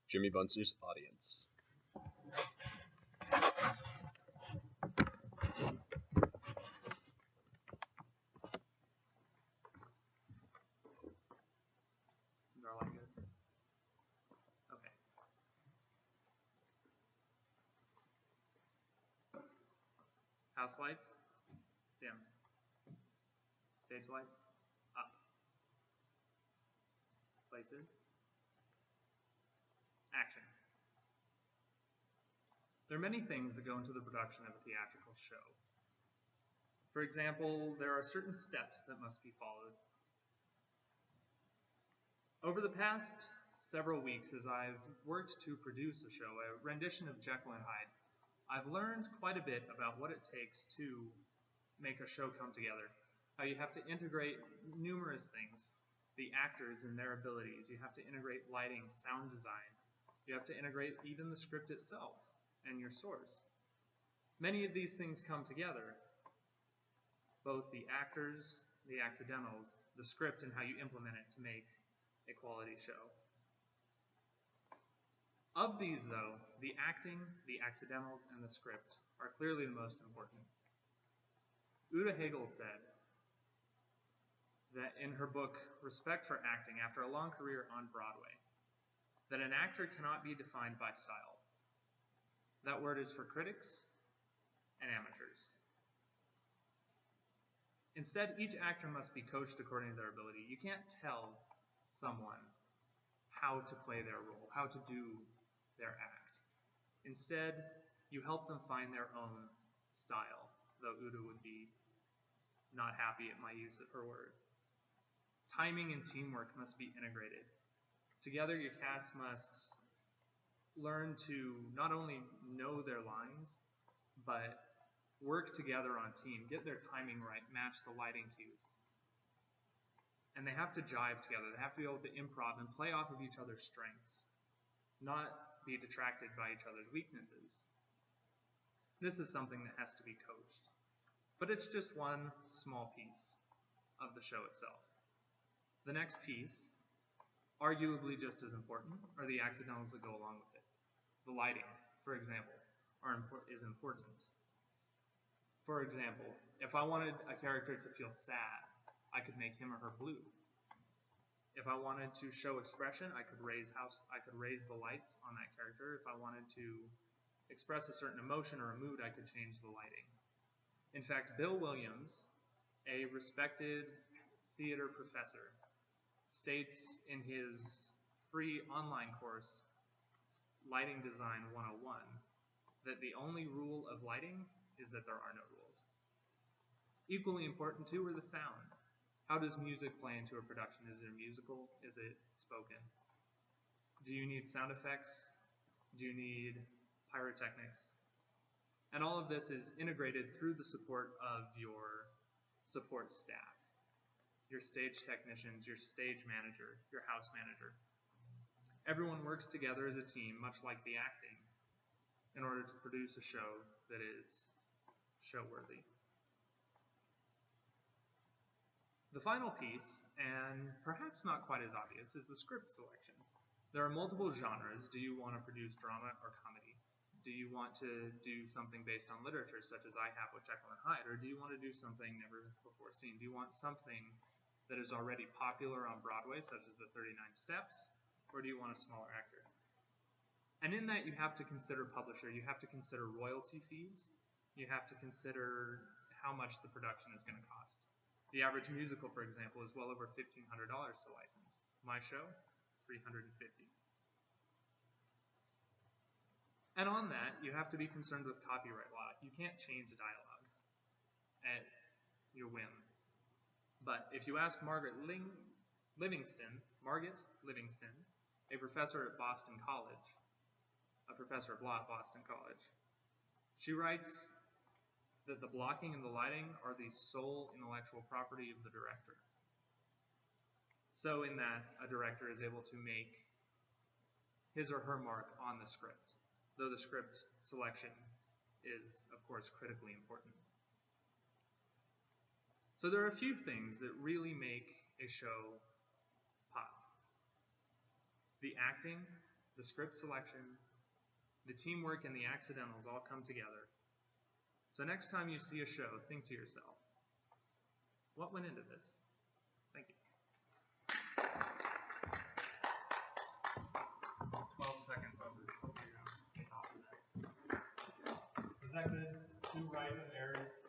Jimmy Buncer's audience. Is our light good? Okay. House lights, dim. Stage lights, up. Places, action. There are many things that go into the production of a theatrical show. For example, there are certain steps that must be followed. Over the past several weeks, as I've worked to produce a show, a rendition of Jekyll and Hyde, I've learned quite a bit about what it takes to make a show come together. How you have to integrate numerous things, the actors and their abilities. You have to integrate lighting, sound design. You have to integrate even the script itself and your source. Many of these things come together, both the actors, the accidentals, the script, and how you implement it to make a quality show. Of these, though, the acting, the accidentals, and the script are clearly the most important. Uta Hegel said that in her book, Respect for Acting, after a long career on Broadway, that an actor cannot be defined by style. That word is for critics and amateurs. Instead, each actor must be coached according to their ability. You can't tell someone how to play their role, how to do their act. Instead, you help them find their own style, though Uta would be not happy at my use of her word. Timing and teamwork must be integrated. Together, your cast must learn to not only know their lines, but work together on team, get their timing right, match the lighting cues. And they have to jive together. They have to be able to improv and play off of each other's strengths, not be detracted by each other's weaknesses. This is something that has to be coached. But it's just one small piece of the show itself. The next piece, arguably just as important, are the accidentals that go along with it. The lighting, for example, is important. For example, if I wanted a character to feel sad, I could make him or her blue. If I wanted to show expression, I could raise the lights on that character. If I wanted to express a certain emotion or a mood, I could change the lighting. In fact, Bill Williams, a respected theater professor, states in his free online course, Lighting Design 101, that the only rule of lighting is that there are no rules. Equally important, too, are the sound. How does music play into a production? Is it musical? Is it spoken? Do you need sound effects? Do you need pyrotechnics? And all of this is integrated through the support of your support staff, your stage technicians, your stage manager, your house manager. Everyone works together as a team, much like the acting, in order to produce a show that is show-worthy. The final piece, and perhaps not quite as obvious, is the script selection. There are multiple genres. Do you want to produce drama or comedy? Do you want to do something based on literature, such as I have with Jekyll and Hyde, or do you want to do something never before seen? Do you want something that is already popular on Broadway, such as the 39 Steps, or do you want a smaller actor? And in that, you have to consider publisher. You have to consider royalty fees. You have to consider how much the production is going to cost. The average musical, for example, is well over $1,500 to license. My show, $350. And on that, you have to be concerned with copyright law. You can't change a dialogue at your whim. But if you ask Margaret Livingston, a professor at Boston College, a professor of law at Boston College, she writes that the blocking and the lighting are the sole intellectual property of the director. So in that, a director is able to make his or her mark on the script, though the script selection is, of course, critically important. So there are a few things that really make a show pop. The acting, the script selection, the teamwork, and the accidentals all come together. So next time you see a show, think to yourself, what went into this? Thank you. 12 seconds over. Hope you're going to take off of that. Is that good? 2 right errors.